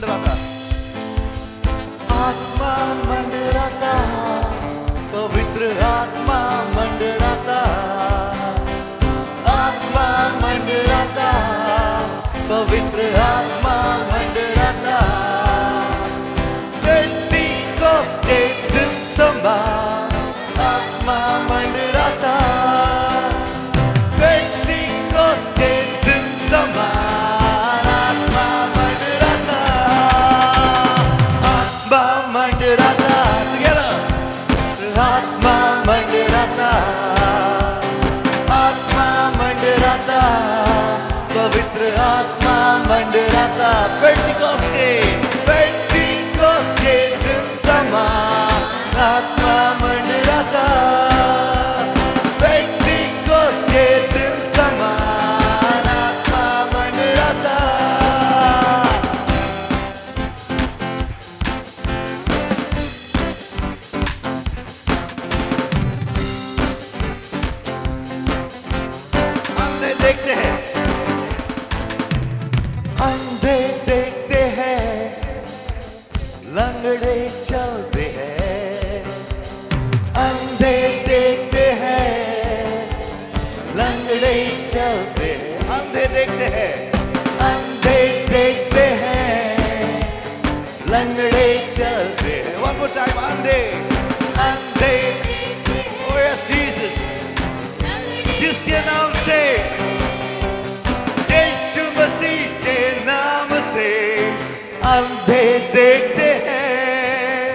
मंडराता, आत्मा मंडराता, पवित्र आत्मा मंडराता, आत्मा मंडराता, पवित्र आत्मा मंडराता, पेंटिकोस्ट के दिन समान आत्मा मंडराता, पेंटिकोस्ट के दिन समान आत्मा मंडराता, आत्मा मंडराता, together, आत्मा मंडराता, आत्मा मंडराता, पवित्र आत्मा मंडराता, पेंटिकोस्ट के दिन समान आत्मा मंडराता, पेंटिकोस्ट के दिन समान आत्मा मंडराता. अंधे देखते हैं, अंधे देखते हैं, लंगड़े चलते हैं, अंधे देखते हैं, लंगड़े चलते हैं, अंधे देखते हैं, अंधे देखते हैं, लंगड़े चलते हैं. One more time, अंधे, अंधे, oh yes Jesus, किसके नाम से? यीशु मसीह के नाम से अंधे देखते हैं,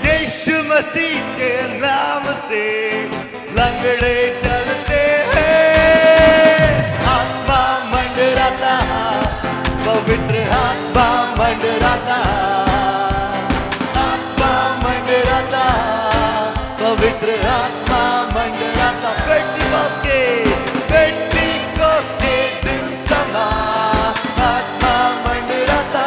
यीशु मसीह के नाम से लंगड़े चलते हैं. आत्मा मंडराता, पवित्र आत्मा मंडराता, आत्मा मंडराता, पवित्र आत्मा मंडराता, पेंटिकोस्ट के दिन समान आत्मा मंडराता,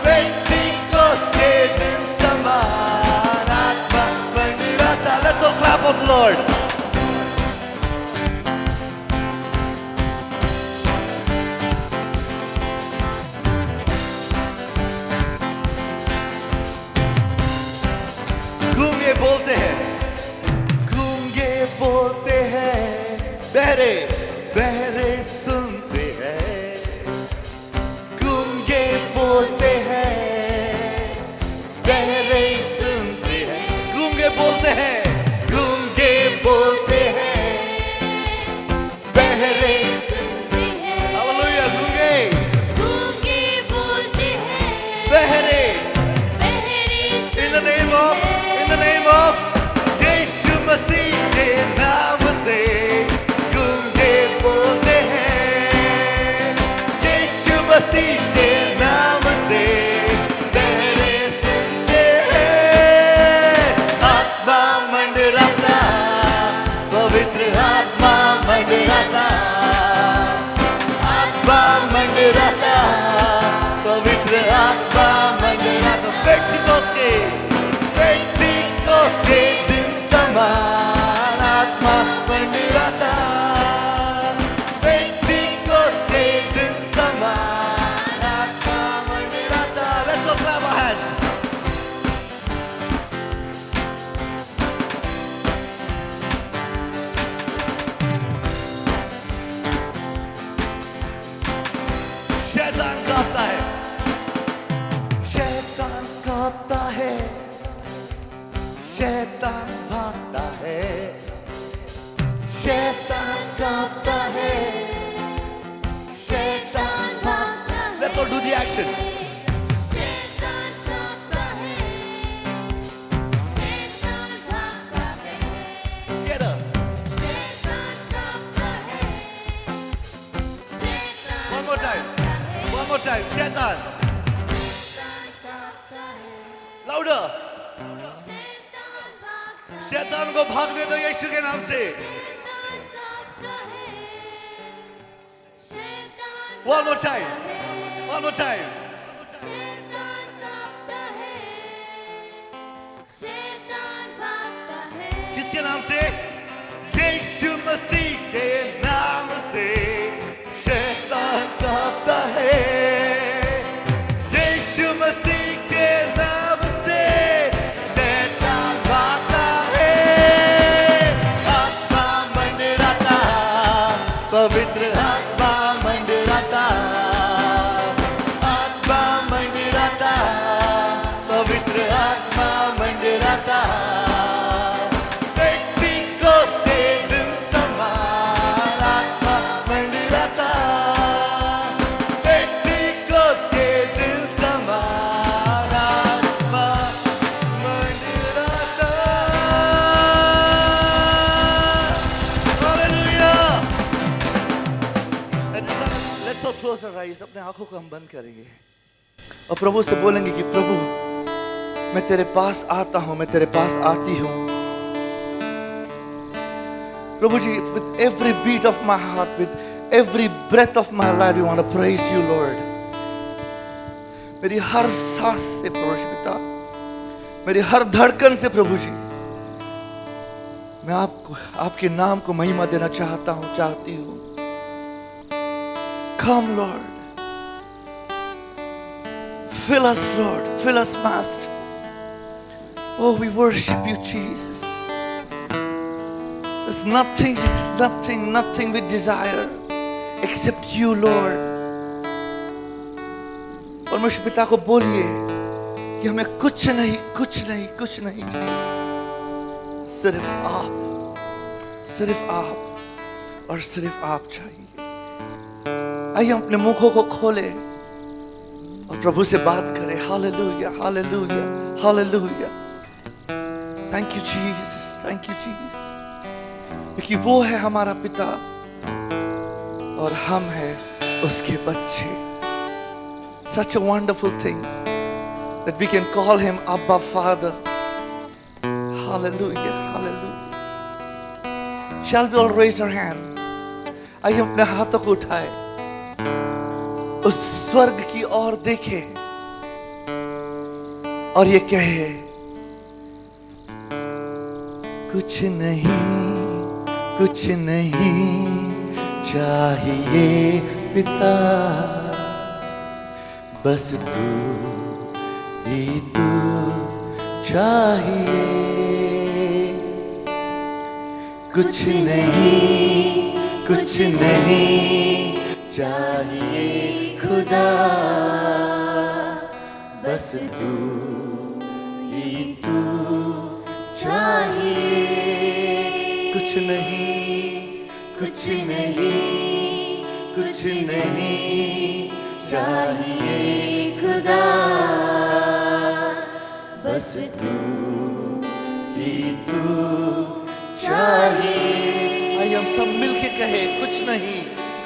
पेंटिकोस्ट के दिन समान आत्मा मंडराता. Let's all clap of the Lord. गूंगे बोलते हैं, गूंगे बोलते हैं, बहरे बहरे सुनते हैं, गूंगे बोलते हैं, बहरे सुनते हैं, गूंगे बोलते हैं, गूंगे बोलते हैं, बहरे सुनते हैं. हालेलुया. गूंगे बोलते हैं, बहरे बहरे in the name of यीशु मसीह के नाम से गूंगे बोलते हैं, यीशु मसीह के नाम से बहरे सुनते हैं. आत्मा मंडराता, पवित्र आत्मा मंडराता, आत्मा मंडराता, पवित्र आत्मा मंडराता, पेंटिकोस्ट के दिन समान आत्मा मंडराता, पेंटिकोस्ट के दिन समान आत्मा मंडराता. Let's all clap our hands. शैतान कांपता है, शैतान कांपता है, शैतान भागता है, शैतान कांपता है, शैतान भागता है. Let's all do the action. शैतान कांपता है, शैतान भागता है, Together. शैतान कांपता है, शैतान One more time. One more time. शैतान. कांपता है, Louder. शैतान भागता है, शैतान को भागने दो यीशु के नाम से. शैतान कांपता है, शैतान One more time. One more time. शैतान कांपता है, शैतान भागता है. किसके नाम से? यीशु मसीह के नाम से शैतान कांपता है, पवित्र आत्मा मंडराता, आत्मा मंडराता, पवित्र आत्मा मंडराता, पेंटिकोस्त के दिन समान आत्मा मंडराता, पेंटिकोस्त के दिन समान आत्मा मंडराता। Hallelujah! Let's all close our eyes. अपने आंखों को हम बंद करेंगे और प्रभु से बोलेंगे कि प्रभु मैं तेरे पास आता हूं, मैं तेरे पास आती हूं। प्रभु जी, with every beat of my heart, with every breath of my life, we want to praise you, Lord. मेरी हर सांस से प्रभु जी पिता, मेरी हर धड़कन से प्रभु जी, मैं आपको, आपके नाम को महिमा देना चाहता हूं, चाहती हूं। Come, Lord. Fill us, Lord. Fill us, Master. Oh, we worship you, Jesus. There's nothing we desire except you, Lord. परमेश्वर पिता को बोलिए कि हमें कुछ नहीं चाहिए, सिर्फ आप और सिर्फ आप चाहिए। आइए अपने मुखों को खोले और प्रभु से बात करें। Hallelujah, hallelujah, hallelujah. Thank you Jesus, thank you Jesus, क्योंकि वो है हमारा पिता और हम हैं उसके बच्चे। Such a wonderful thing that we can call him Abba Father. Hallelujah, hallelujah. Shall we all raise our hand? आइए अपने हाथों को उठाए, उस स्वर्ग की ओर देखें और ये कहे, कुछ नहीं चाहिए पिता, बस तू ही तू चाहिए। कुछ नहीं चाहिए खुदा, बस तू ही तू चाहिए। कुछ नहीं चाहिए खुदा, बस तू ही तू चाहिए। आइए हम सब मिलके कहे, कुछ नहीं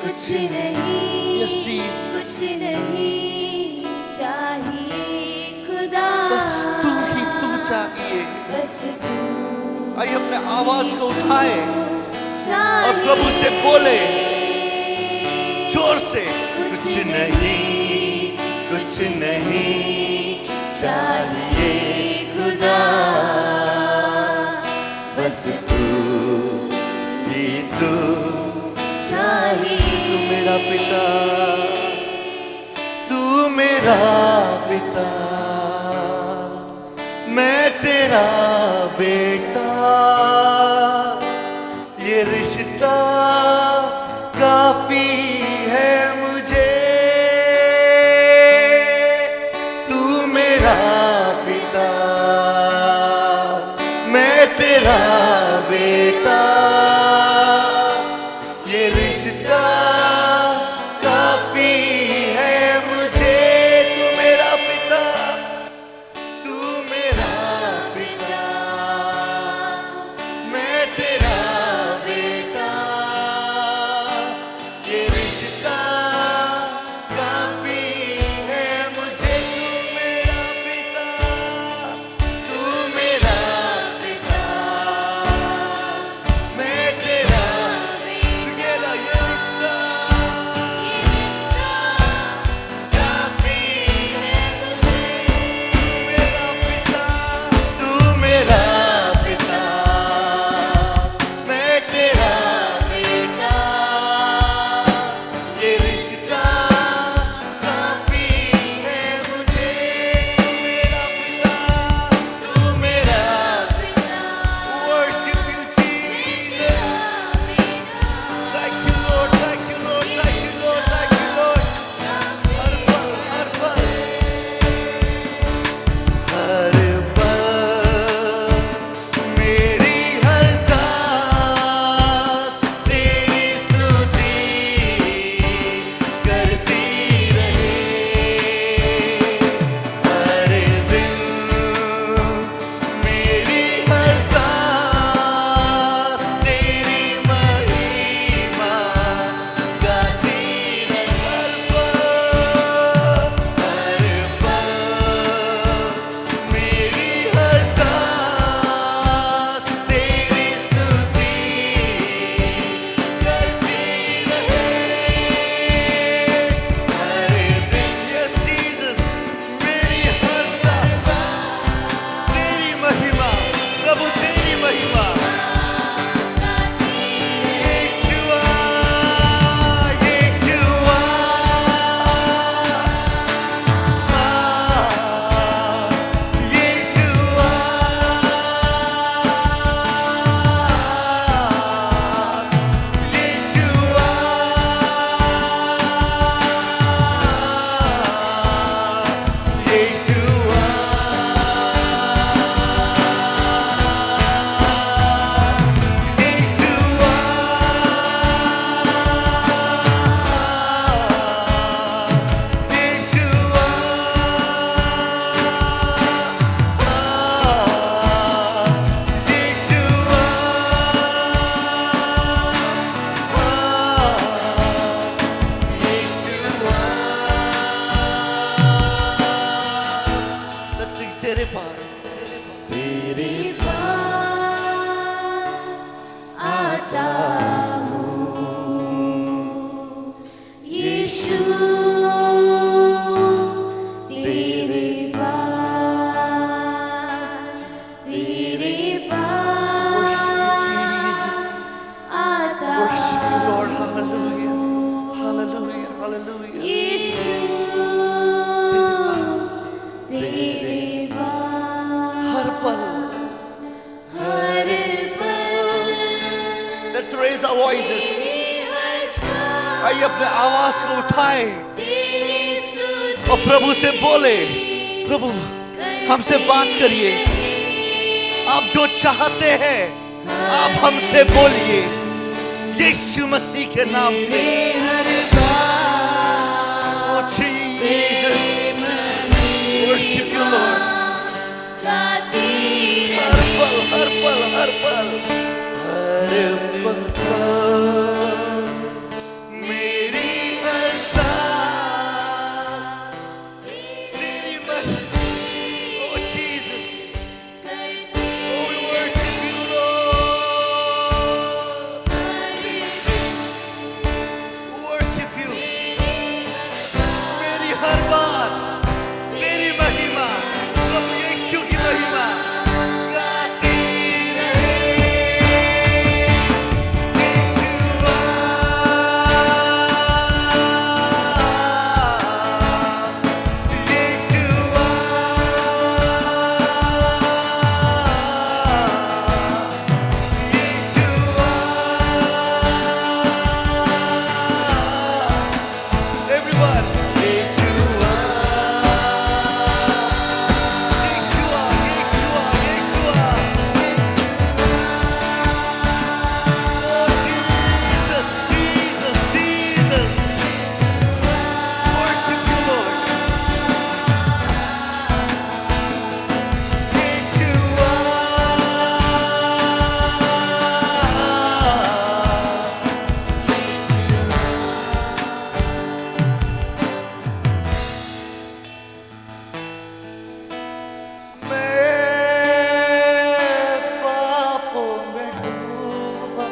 yes, Jesus. कुछ नहीं चाहिए खुदा, बस तू ही तू चाहिए। बस तू आइए अपने आवाज को उठाए चाहिए और प्रभु से बोले जोर से, कुछ नहीं चाहिए खुदा, बस तू ही तू चाहिए। तू मेरा पिता, तू मेरा पिता, मैं तेरा बेटा, ये रिश्ता काफी है मुझे। तू मेरा पिता, मैं तेरा बेटा, ये रिश्ता काफी है मुझे। तू मेरा पिता, तू मेरा पिता, मैं तेरा बेटा, Hallelujah, hallelujah. यीशु तेरे तेरे पास पास हर पल. हर पल Let's raise our voices. तेरी हर सांस आइए अपने आवाज को उठाएं तेरी स्तुति और प्रभु से बोले, प्रभु हमसे बात करिए. आप जो चाहते हैं आप हमसे बोलिए यीशु मसीह के नाम से. Oh Jesus, worship you Lord. गाती हर पल हर पल हर पल हर पल मेरी हर सांस तेरी महिमा. Oh Jesus, oh we worship you Lord. Worship you. मेरी हर बात तेरी महिमा, प्रभु यीशु की महिमा गाती रहे. यीशुआ, यीशुआ, यीशुआ. Everyone. Yeshua. Yeshua, Yeshua, Yeshua. Oh, Jesus, Jesus, Jesus. Worship you, Lord. Yeshua. मैं पापों में डूबा,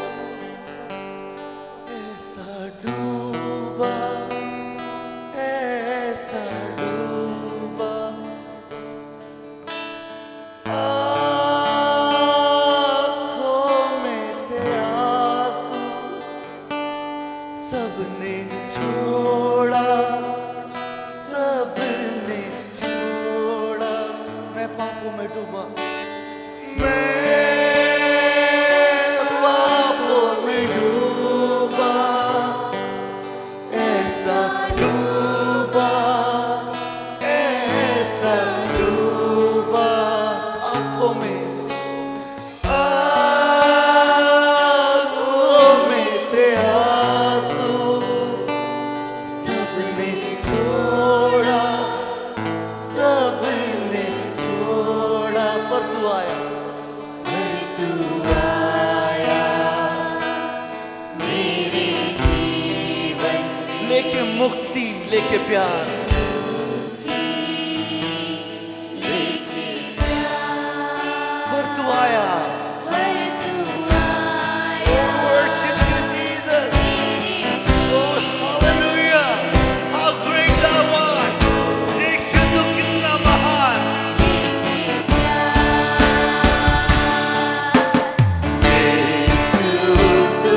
ऐसा डूबा, ऐसा डूबा. आँखों में थे आंसू, सबने छोड़ा, सबने छोड़ा. मैं पापों में डूबा, मैं पापों में डूबा, ऐसा डूबा, ऐसा डूबा. आँखों में थे आंसू, सबने छोड़ा, सबने छोड़ा. पर तू आया, तू आया मेरे जीवन में, लेके मुक्ति, लेके प्यार. लेके प्यार पर तू आया. पर तू आया Worship you, Jesus. Teri Oh, hallelujah. How great thou art. यीशु तू कितना महान. लेके प्यार यीशु तू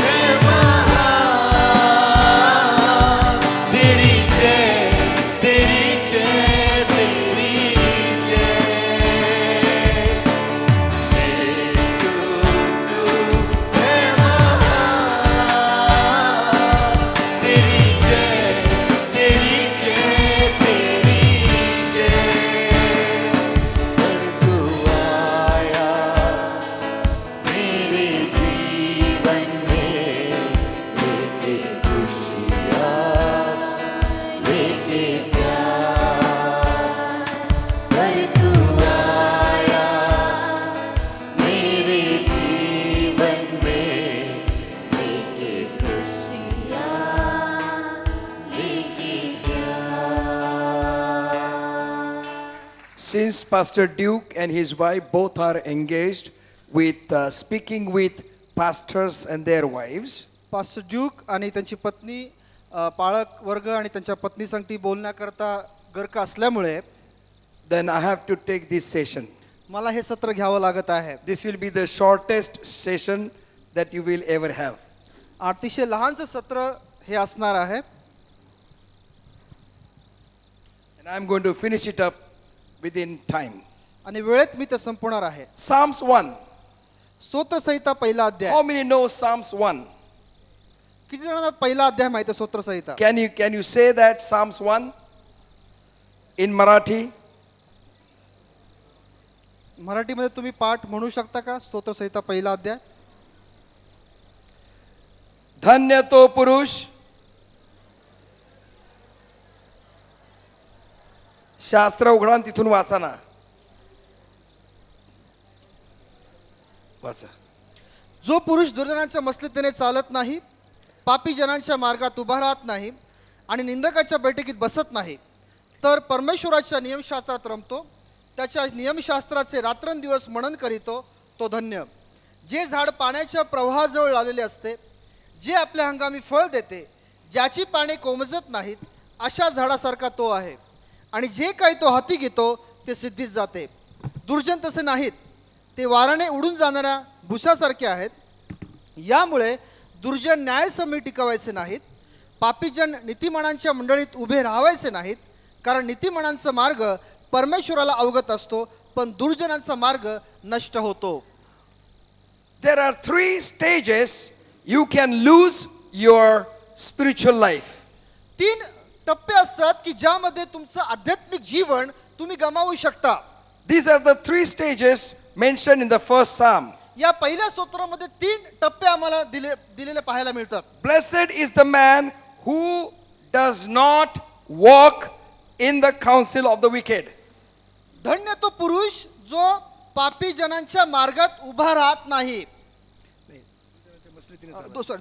है महान. तेरी जय, तेरी जय, तेरी जय. यीशु तू है महान. तेरी जय, तेरी जय, तेरी जय. पर तू आया मेरे जीवन में, लेके खुशियाँ, लेके प्यार. पर तू आया मेरे जीवन में, लेके खुशियाँ लेके प्यार. Since Pastor Duke and his wife both are engaged with speaking with pastors and their wives, pastor Duke आणि त्यांची पत्नी पाळक वर्ग आणि त्यांच्या पत्नी संगती बोलण्याकरता गर्क असल्यामुळे then I have to take this session. मला हे सत्र घ्यावं लागत आहे. This will be the shortest session that you will ever have. अतिशय लहानसं सत्र हे असणार आहे. And I'm going to finish it up within time. आणि वेळेत मी ते संपवणार आहे. Psalms 1. स्तोत्रसंहिता पहिला अध्याय. How many know Psalms 1? किती जणांना पहिला अध्याय माहिती आहे स्तोत्रसंहिता? Can you say that Psalms 1 in Marathi? मराठीमध्ये तुम्ही पाठ म्हणू शकता का स्तोत्रसंहिता पहिला अध्याय? धन्य तो पुरुष शास्त्र उघडा आणि तिथून वाचा ना. वाचा. जो पुरुष दुर्जनांच्या मसलतीने चालत नाही, पापी जनांच्या मार्गात उभा राहत नाही आणि निंदकाच्या बैठकीत बसत नाही, तर परमेश्वराच्या नियमशास्त्रात रमतो, त्याच्या नियमशास्त्राचे रात्रंदिवस मनन करीतो, तो धन्य. जे झाड पाण्याच्या प्रवाहाजवळ लावलेले असते, जे आपल्या हंगामी फळ देते, ज्याची पाने कोमजत नाहीत, अशा झाडासारखा तो आहे. आणि जे काही तो हाती घेतो ते सिद्धीत जाते. दुर्जन तसे नाहीत, ते वाराने उडून जाणाऱ्या भुसासारखे आहेत. यामुळे दुर्जन न्यायसमयी टिकवायचे नाहीत, पापीजन नीतिमानांच्या मंडळीत उभे राहावायचे नाहीत, कारण नीतिमानांचा मार्ग परमेश्वराला अवगत असतो, पण दुर्जनांचा मार्ग नष्ट होतो. There are 3 stages you can lose your spiritual life. 3 टप्पे असतात की ज्यामध्ये तुमचं आध्यात्मिक जीवन तुम्ही गमावू शकता. These are the 3 stages mentioned in the first Psalm. या पहिल्या स्तोत्रामध्ये 3 टप्पे आम्हाला दिलेले पाहायला मिळतात. Blessed is the man who does not walk in the counsel of the wicked. धन्य तो पुरुष जो पापी जनांच्या मार्गात उभा राहत नाही,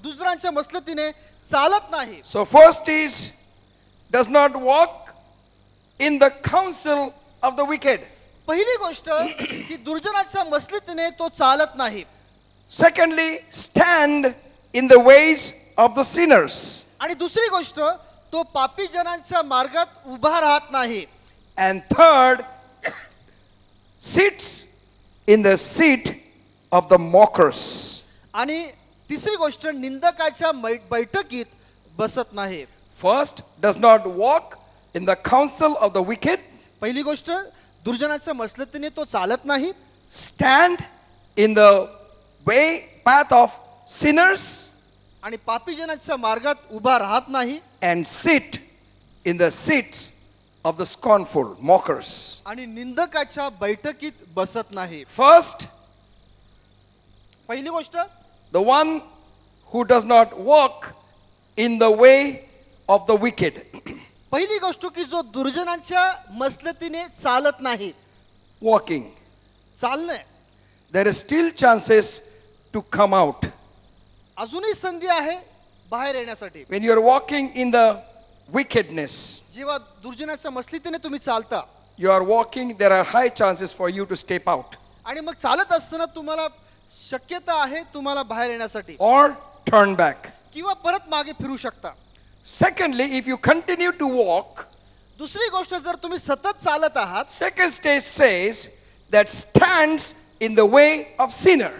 दुसऱ्यांच्या मसलतीने चालत नाही. So first is does not walk in the counsel of the wicked. पहिली गोष्ट की दुर्जनाच्या मसलतीने तो चालत नाही. Secondly, stand in the ways of the sinners. आणि दुसरी गोष्ट तो पापी जनांच्या मार्गात उभा राहत नाही. And third, sits in the seat of the mockers. आणि तिसरी गोष्ट निंदकाच्या बैठकीत बसत नाही. First, does not walk in the counsel of the wicked. पहिली गोष्ट दुर्जनाच्या मसलतीने तो चालत नाही. Stand in the path of sinners. आणि पापी जनांच्या मार्गात उभा राहत नाही. And sit in the seats of the scornful mockers. आणि निंदकाच्या बैठकीत बसत नाही. First, पहिली गोष्ट the one who does not walk in the way of the wicked. पहिली गोष्ट की जो दुर्जनांच्या मसलतीने चालत नाही. Walking. चालणे There is still chances to come out. अजूनही संधी आहे बाहेर येण्यासाठी. When you are walking in the wickedness, जेव्हा दुर्जनाच्या मसलतीने तुम्ही चालता you are walking, there are high chances for you to step out आणि मग चालत असताना तुम्हाला शक्यता आहे तुम्हाला बाहेर येण्यासाठी or turn back. किंवा परत मागे फिरू शकता. Secondly, if you continue to walk, दुसरी गोष्ट जर तुम्ही सतत चालत आहात, second stage says that stands in the way of sinner.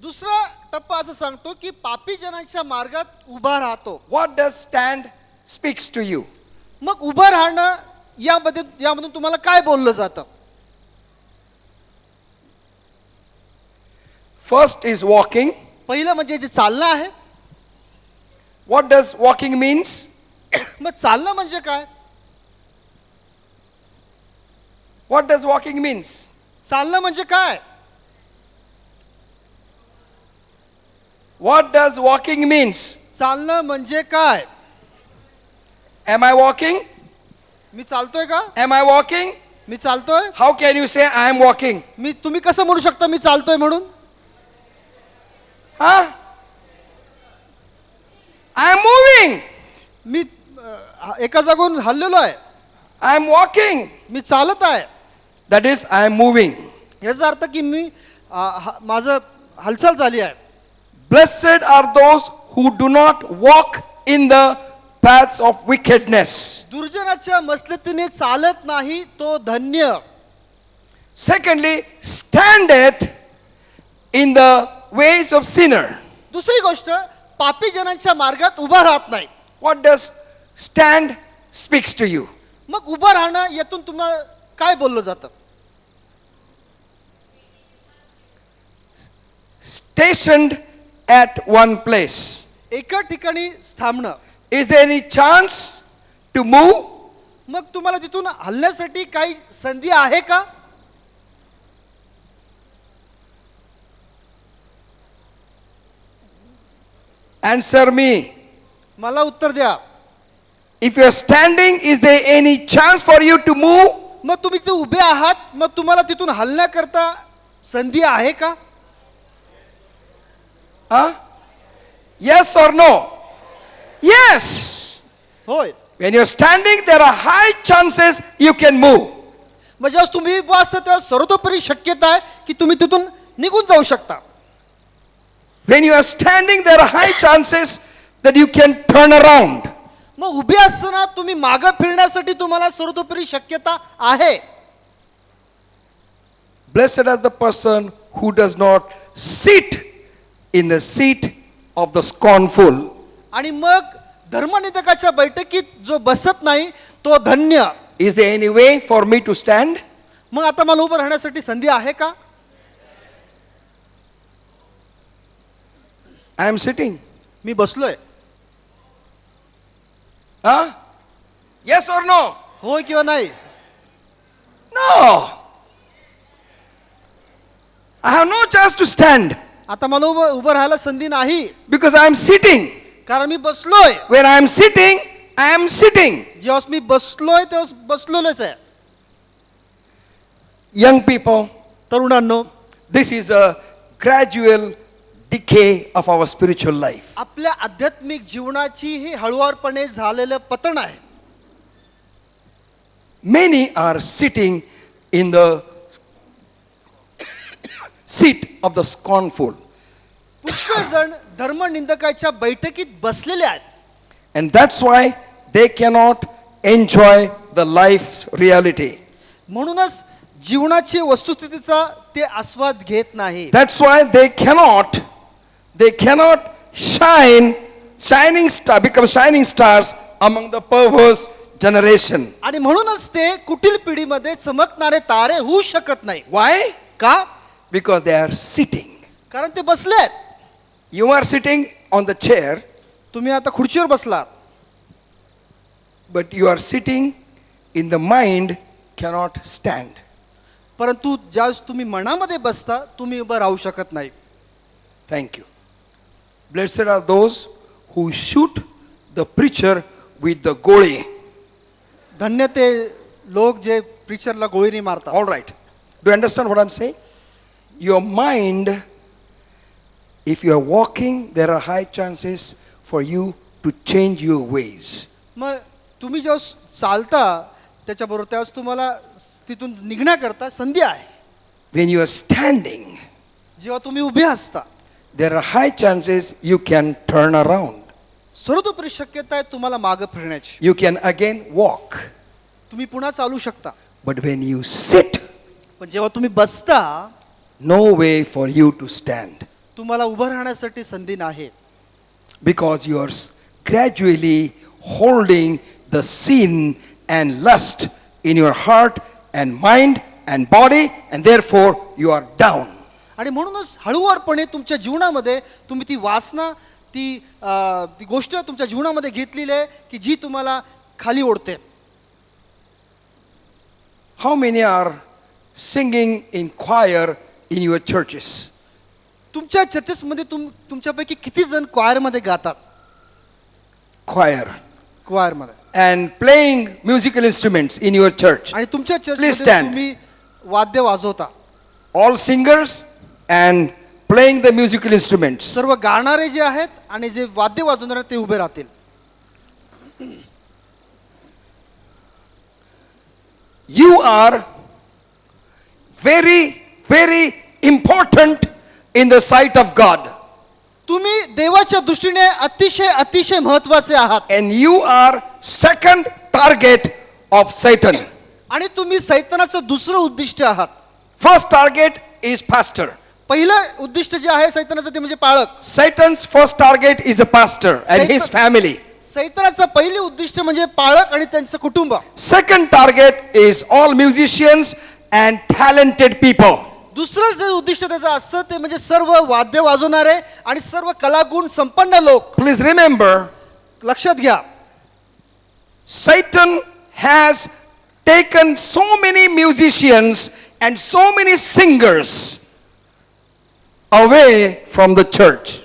दुसरा टप्पा असं सांगतो की पापी जनांच्या मार्गात उभा राहतो. What does stand speaks to you? मग उभं राहणं यामधून तुम्हाला काय बोललं जातं? First is walking. पहिलं म्हणजे जे चालणं आहे. What does walking means? मग चालणं म्हणजे काय? What does walking means? चालणं म्हणजे काय? What does walking means? चालणं म्हणजे काय? Am I walking? मी चालतोय का? Am I walking? मी चालतोय. How can you say I am walking? तुम्ही कसं म्हणू शकता मी चालतोय म्हणून? Huh? I am moving. मी एका जागून हललेलो आहे. I am walking. मी चालत आहे. That is, I am moving. याचा अर्थ की मी माझं हालचाल झाली आहे. Blessed are those who do not walk in the paths of wickedness. दुर्जनाच्या मसलतीने चालत नाही तो धन्य. Secondly, standeth in the ways of sinner. दुसरी गोष्ट पापी जनांच्या मार्गात उभा राहत नाही. What does stand speaks to you? मग उभं राहणं यातून तुम्हाला काय बोललं जातं? Stationed at one place. एका ठिकाणी थांबणं. Is there any chance to move? मग तुम्हाला तिथून हलण्यासाठी काही संधी आहे का? Answer me. मला उत्तर द्या. If you are standing, is there any chance for you to move? मग तुम्ही तिथे उभे आहात, मग तुम्हाला तिथून हलण्याकरता संधी आहे का? Huh? Yes or no? Yes. होय. When you're standing, there are high chances you can move. मग जेव्हा तुम्ही उभा असता तेव्हा सर्वतोपरी शक्यता आहे की तुम्ही तिथून निघून जाऊ शकता. When you are standing, there are high chances that you can turn around. मग उभे असताना तुम्ही मागे फिरण्यासाठी तुम्हाला सर्वतोपरी शक्यता आहे. Blessed is the person who does not sit in the seat of the scornful. आणि मग धर्मनिंदकाच्या बैठकीत जो बसत नाही तो धन्य. Is there any way for me to stand? मग आता मला उभं राहण्यासाठी संधी आहे का? I am sitting. मी बसलोय. Huh? Yes or no? होय किंवा नाही? No. I have no chance to stand आता मला उभं राहायला संधी नाही because I am sitting. कारण मी बसलोय. When I am sitting, I am sitting. जेव्हा मी बसलोय तेव्हा बसलोच आहे. Young people, तरुणांनो, this is a gradual decay of our spiritual life. आपल्या आध्यात्मिक जीवनाची ही हळुवारपणे झालेलं पतन आहे. Many are sitting in the seat of the scornful. पुष्कळ जण धर्मनिंदकाच्या बैठकीत बसलेले आहेत. And that's why they cannot enjoy the life's reality. म्हणूनच जीवनाची वस्तुस्थितीचा ते आस्वाद घेत नाही. That's why they cannot become shining stars among the perverse generation. आणि म्हणूनच ते कुटील पिढीमध्ये चमकणारे तारे होऊ शकत नाही. Why? का? Because they are sitting. कारण ते बसले आहेत. You are sitting on the chair, तुम्ही आता खुर्चीवर बसलात, but you are sitting in the mind cannot stand. परंतु ज्यावेळेस तुम्ही मनामध्ये बसता तुम्ही उभं राहू शकत नाही. Thank you. Blessed are those who shoot the preacher with the goli. धन्य ते लोक जे प्रीचरला गोळीने मारतात. All right. Do you understand what I'm saying? Your mind, if you are walking, there are high chances for you to change your ways. मग तुम्ही जेव्हा चालता त्याच्याबरोबर त्यावेळेस तुम्हाला तिथून निघण्याकरता संधी आहे. When you are standing, जेव्हा तुम्ही उभे असता there are high chances you can turn around. सर्वतोपरी शक्यता आहे तुम्हाला मागं फिरण्याची. You can again walk. तुम्ही पुन्हा चालू शकता. But when you sit, पण जेव्हा तुम्ही बसता no way for you to stand. तुम्हाला उभं राहण्यासाठी संधी नाही. Because you are gradually holding the sin and lust in your heart and mind and body, and therefore you are down. आणि म्हणूनच हळूवारपणे तुमच्या जीवनामध्ये तुम्ही ती वासना ती गोष्ट तुमच्या जीवनामध्ये घेतलेली आहे की जी तुम्हाला खाली ओढते. How many are singing in choir in your churches? तुमच्या चर्चेसमध्ये तुमच्यापैकी किती जण क्वायरमध्ये गातात? Choir. क्वायरमध्ये. And playing musical instruments in your church. आणि तुमच्या Please चर्चमध्ये stand. तुम्ही वाद्य वाजवता. All singers and playing the musical instruments. सर्व गाणारे जे आहेत आणि जे वाद्य वाजवणारे ते उभे राहतील. You are very, very important in the sight of God. तुम्ही देवाच्या दृष्टीने अतिशय अतिशय महत्त्वाचे आहात. And you are second target of Satan. आणि तुम्ही सैतानाचं दुसरं उद्दिष्ट आहात. First target is pastor. पहिलं उद्दिष्ट जे आहे सैतानाचं ते म्हणजे पाळक. Satan's first target is a pastor and his family. सैतानाचं पहिली उद्दिष्ट म्हणजे पाळक आणि त्यांचं कुटुंब. Second target is all musicians and talented people. दुसरं जे उद्दिष्ट त्याचं असतं ते म्हणजे सर्व वाद्य वाजवणारे आणि सर्व कलागुण संपन्न लोक. Please remember, लक्षात घ्या, Satan has taken so many musicians and so many singers away from the church.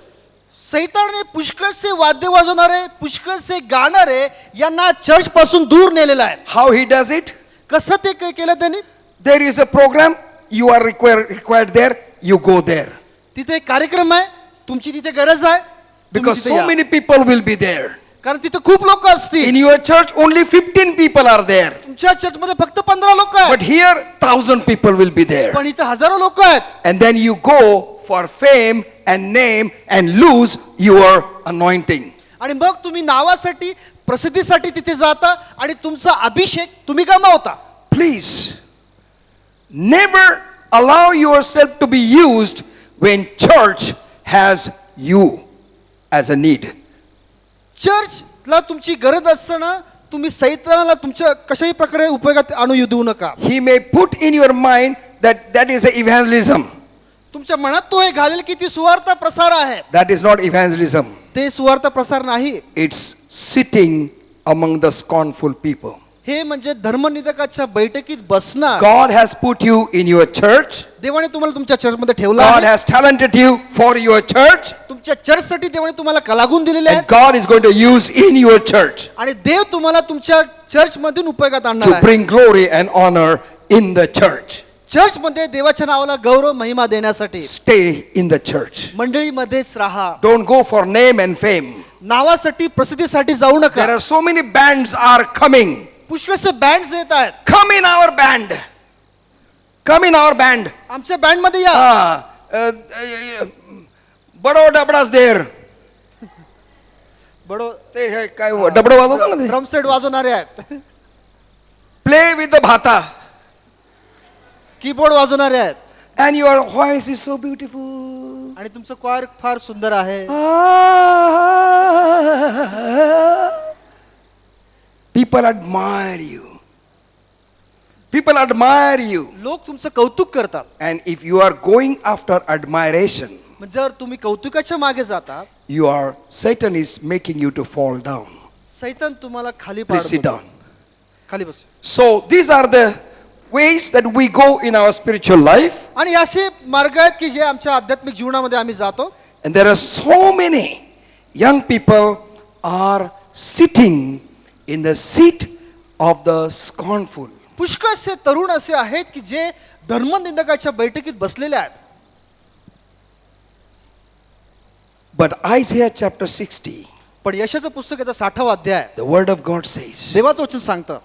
सैतानने पुष्कळसे वाद्य वाजवणारे, पुष्कळसे गाणारे यांना चर्च पासून दूर नेलेलं आहे. How he does it? कसं ते केलं त्यांनी? There is a program, you are required there, you go there. तिथे एक कार्यक्रम आहे, तुमची तिथे गरज आहे, तुम्ही Because तिथे so या. many people will be there. कारण तिथे खूप लोक असतील. In your church, only 15 people are there. तुमच्या चर्च मध्ये फक्त 15 लोक आहेत, But here, 1,000 people will be there. पण इथे हजारो लोक आहेत. And then you go for fame and name and lose your anointing. आणि मग तुम्ही नावासाठी, प्रसिद्धीसाठी तिथे जाता आणि तुमचा अभिषेक तुम्ही गमावता. Please, never allow yourself to be used when church has you as a need. चर्चला तुमची गरज असताना तुम्ही सैतानाला तुमच्या कशाही प्रकारे उपयोगात आणू देऊ नका. He may put in your mind that is a evangelism. तुमच्या मनात तो हे घालेल की ती सुवार्थ प्रसार आहे. That is not evangelism. ते सुवार्थ प्रसार नाही. It's sitting among the scornful people. हे म्हणजे धर्मनिंदकाच्या बैठकीत बसणार. God has put you in your church. देवाने तुम्हाला तुमच्या चर्चमध्ये ठेवलं God आहे. has talented you for your church. तुमच्या चर्चसाठी देवाने तुम्हाला कलागुण दिलेले And आहेत God is going to use in your church आणि देव तुम्हाला तुमच्या चर्च मधून उपयोगात आणणार to आहे. bring glory and honor in the church. Church मध्ये देवाच्या नावाला गौरव महिमा देण्यासाठी Stay in the church. मंडळीमध्येच राहा. Don't go for name and fame. नावासाठी, प्रसिद्धीसाठी जाऊ There नका. are so many bands are coming. पुष्कळसे बँड येत आहेत. Come in our band. Come in our band. आमच्या बँड मध्ये या. बडो डबडाच देर. बडो ते हे काय डबडं वाजवतो ना ते. ड्रम सेट वाजवणारे आहेत, Play with the bhata. Keyboard वाजवणारे आहेत And your voice is so beautiful. आणि तुमचं क्वायर फार सुंदर आहे. People admire you. People admire you. लोक तुमचं कौतुक करतात. And if you are going after admiration, जर तुम्ही कौतुकाच्या मागे जाता, Satan is making you to fall down. सैतान तुम्हाला खाली Please sit पाडतो. down. खाली बस. So these are the ways that we go in our spiritual life. आणि असे मार्ग आहेत की जे आमच्या आध्यात्मिक जीवनामध्ये आम्ही जातो. And there are so many young people are sitting in the seat of the scornful. पुष्कळसे तरुण असे आहेत की जे धर्मनिंदकाच्या बैठकीत बसलेले आहेत. But Isaiah chapter 60, पण यशाचं पुस्तक याचा 60वा अध्याय, the word of God says, देवाचं वचन सांगतं.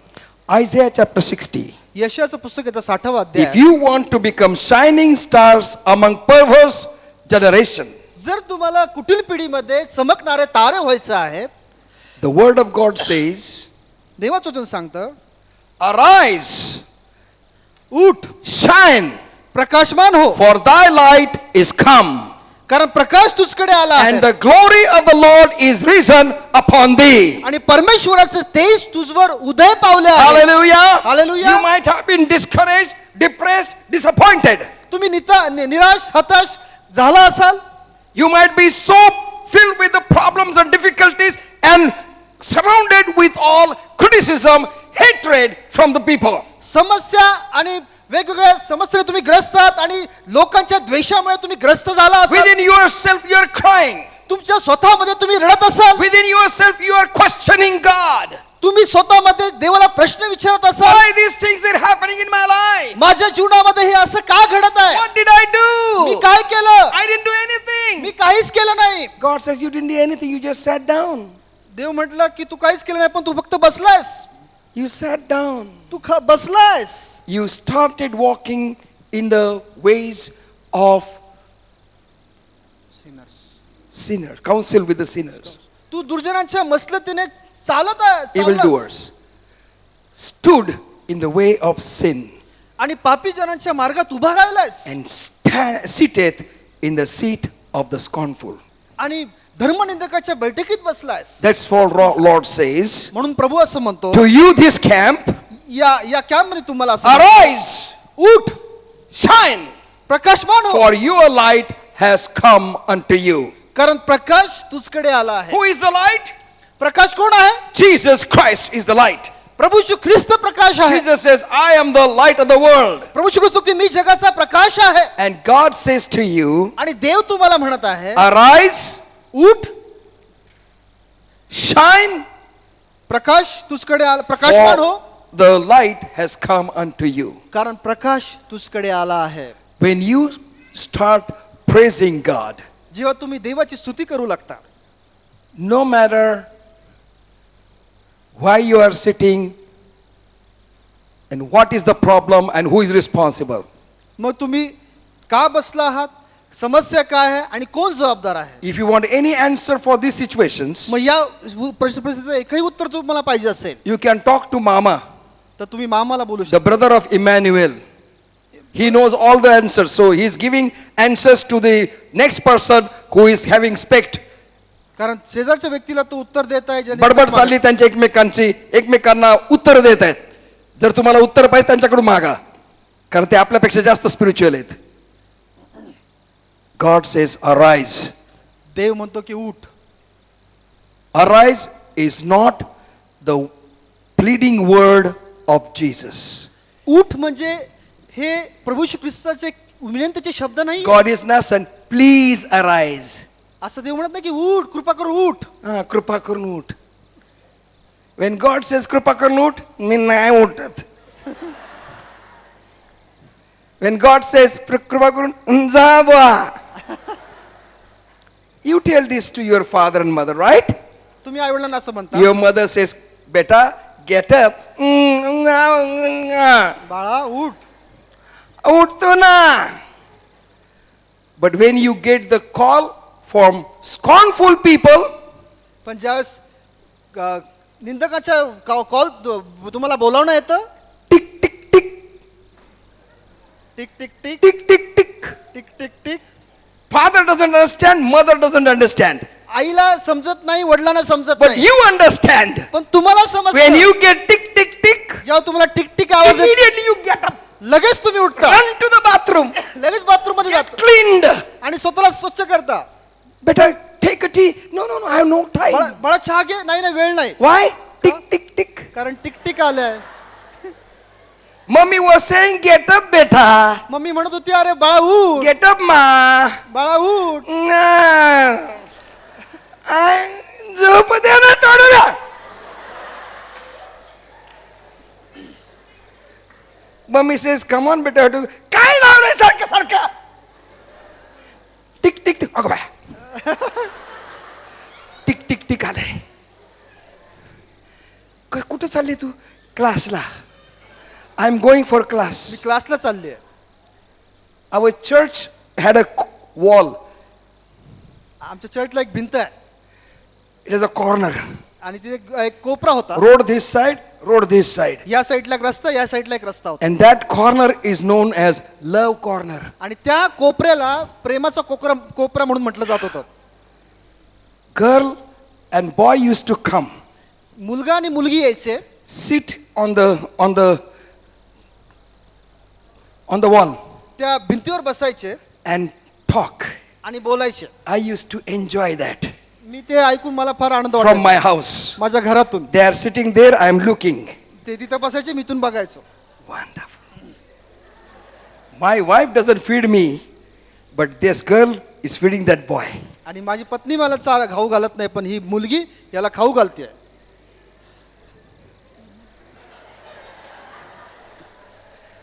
Isaiah chapter 60, यशाचं पुस्तक याचा 60वा if अध्याय, you want to become shining stars among perverse generation, जर तुम्हाला कुटील पिढीमध्ये चमकणारे तारे व्हायचे आहे, the word of God says, देवाचं वचन सांगतं, arise, उठ, shine, प्रकाशमान हो, for thy light is come, कारण प्रकाश तुझकडे आला आहे and the glory of the Lord is risen upon thee. आणि परमेश्वराचे तेज तुझवर उदय पावले आहे. Hallelujah. Hallelujah. You might have been discouraged, depressed, disappointed. तुम्ही निराश, हताश झाला असाल. You might be so filled with the problems and difficulties and surrounded with all criticism, hatred from the people. समस्या आणि वेगवेगळ्या समस्या तुम्ही ग्रस्त आहात आणि लोकांच्या द्वेषामुळे तुम्ही ग्रस्त झाला असाल. Within yourself you are crying. तुमच्या स्वतःमध्ये तुम्ही रडत असाल. Within yourself you are questioning God. तुम्ही स्वतःमध्ये देवाला प्रश्न विचारत असाल, Why these things are happening in my life? माझ्या जीवनामध्ये हे असं का घडत आहे? What did I me do? काय केलं? I didn't do anything. मी काहीच केलं नाही. God says you didn't do anything, you just sat down. देव म्हटलं की तू काहीच केलं नाही, पण तू फक्त बसलायस. You sat down. Tu बसलायस. You started walking in the ways of sinners, counsel with the sinners, तू दुर्जनांच्या मसलतीने चालत evildoers, stood in the way of sin, आणि पापी जनांच्या मार्गात उभा राहिलायस and sitteth in the seat of the scornful. आणि धर्मनिंदकाच्या बैठकीत बसलायस. That's what Lord says. म्हणून प्रभू असं म्हणतो, To you this camp, या कॅम्प मध्ये तुम्हाला असं म्हणतो, arise, उठ, shine, प्रकाशमान हो, for your light has come unto you. कारण प्रकाश तुझकडे आला आहे. Who is the light? प्रकाश कोण आहे? Jesus Christ is the light. प्रभू श्री ख्रिस्त प्रकाश आहे. Jesus says, I am the light of the world. प्रभू श्री ख्रिस्त की मी जगाचा प्रकाश आहे. And God says to you, आणि देव तुम्हाला म्हणत आहे, arise, उठ, shine, प्रकाश तुझकडे आला, प्रकाशमान हो, for the light has come unto you. कारण प्रकाश तुझकडे आला आहे. When you start praising God, जेव्हा तुम्ही देवाची स्तुती करू लागता, no matter why you are sitting and what is the problem and who is responsible, मग तुम्ही का बसला आहात, समस्या काय आहे आणि कोण जबाबदार आहे. if you want any answer for these situations, मग या परिस्थितीचं एकही उत्तर तुम्हाला पाहिजे असेल you can talk to Mama, तर तुम्ही मामाला बोलू the शकता. brother of Emmanuel. He knows all the answers, so he is giving answers to the next person who is having spect. कारण शेजारच्या व्यक्तीला तो उत्तर देत आहे, ज्याने बडबड चष्मा- चालली त्यांच्या एकमेकांना उत्तर देत आहेत. जर तुम्हाला उत्तर पाहिजे त्यांच्याकडून मागा, कारण ते आपल्यापेक्षा जास्त स्पिरिच्युअल आहेत. God says, arise. देव म्हणतो की उठ. Arise is not the pleading word of Jesus. उठ म्हणजे हे प्रभू श्री ख्रिस्ताचे विनंतीचे शब्द नाही. God is not saying, please arise. असं देव म्हणत नाही की उठ, कृपा करून उठ. कृपा करून उठ. When God says कृपा करून उठ, मी नाही उठत. When God says कृपा करून जा बुवा, you tell this to your father and mother, right? तुम्ही आई वडिलांना असं म्हणता, Your mother says, beta, get up. बाळा उठ. उठतो ना. But when you get the call from scornful people, पण ज्यावेळेस निंदकाच्या कॉल तुम्हाला बोलावणं येतं, tick, tick, tick, tick tick tick tick, tick, tick. Tick tick tick. Father doesn't understand, mother doesn't understand. आईला समजत नाही, वडिलांना समजत But नाही, you understand. पण तुम्हाला When समजतं. you get tick, tick, tick, जेव्हा तुम्हाला टिक टिक आवाज येतो, immediately you get up, लगेच तुम्ही उठता, run to the bathroom, लगेच बाथरूम मध्ये get जाता cleaned. आणि स्वतःला स्वच्छ करता. Better take a tea. No, no, no, I have no बाळा time. बाळा, चहा घे. नाही नाही, वेळ नाही. Why? Tick, tick, tick. कारण टिक टिक आलंय. Mommy was saying, get up, beta. Mummy म्हणत होती, अरे बाळा उठ, Get up, ma. बाळा उठ. झोप दे ना थोडं. Mommy says, come on, beta. काय लावलंय सारखं सारखं? Tick tick tick. अगं बाय. टिक टिक टिक आलंय. कुठं चालली तू? क्लासला. I am going for class. मी क्लासला चालली आहे. Our church had a wall. आमच्या चर्चला एक भिंत आहे It is a corner. आणि तिथे एक कोपरा होता. Road this side, road this side. या साईडला एक रस्ता, या साईडला एक रस्ता होता. And that corner is known as love corner. आणि त्या कोपऱ्याला प्रेमाचा कोपरा म्हणून म्हटलं जात होतं. Girl and boy used to come, मुलगा आणि मुलगी यायचे, sit on the wall त्या भिंतीवर बसायचे and talk. आणि बोलायचे. I used to enjoy that मी ते ऐकून मला फार आनंद from वाटला. my house. माझ्या घरातून They are sitting there, I am looking. ते तिथं बसायचे, मी इथून बघायचो. Wonderful. My wife doesn't feed me, but this girl is feeding that boy. आणि माझी पत्नी मला खाऊ घालत नाही, पण ही मुलगी याला खाऊ घालते.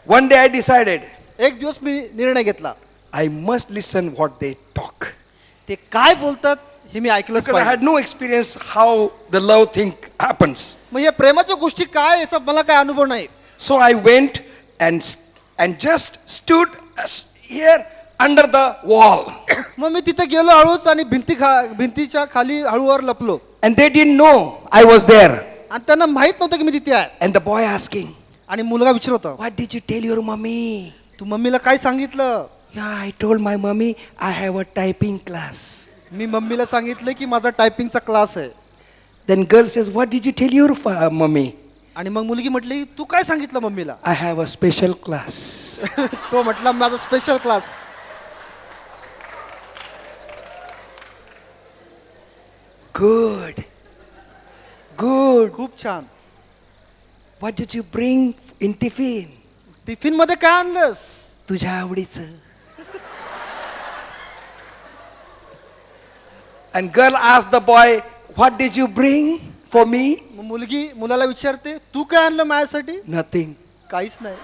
One day I decided एक दिवस मी निर्णय घेतला, I must listen what they talk. ते काय बोलतात हे मी ऐकलंच Because I पाहिजे. had no experience how the love thing happens. मग या प्रेमाच्या गोष्टी काय याचा मला काय अनुभव नाही. So I went and just stood here under the wall. मग मी तिथे गेलो हळूच आणि भिंतीच्या खाली हळूवर लपलो. And they didn't know I was there. आणि त्यांना माहित नव्हतं की मी तिथे आहे. And the boy asking, आणि मुलगा विचारत होता, what did you tell your mommy? तू मम्मीला काय सांगितलं? Yeah, I told my mommy I have a typing class. मी मम्मीला सांगितलं की माझा टायपिंगचा क्लास आहे. Then girl says, what did you tell your mummy? आणि मग मुलगी म्हटली तू काय सांगितलं मम्मीला? I have a special class. तो म्हटला माझा स्पेशल क्लास. Good. Good. खूप छान. What did you bring in tiffin? Tiffin मध्ये काय आणलंस? तुझ्या आवडीचं. And girl asked the boy, what did you bring for me? मग मुलगी मुलाला विचारते तू काय आणलं माझ्यासाठी? Nothing. काहीच नाही.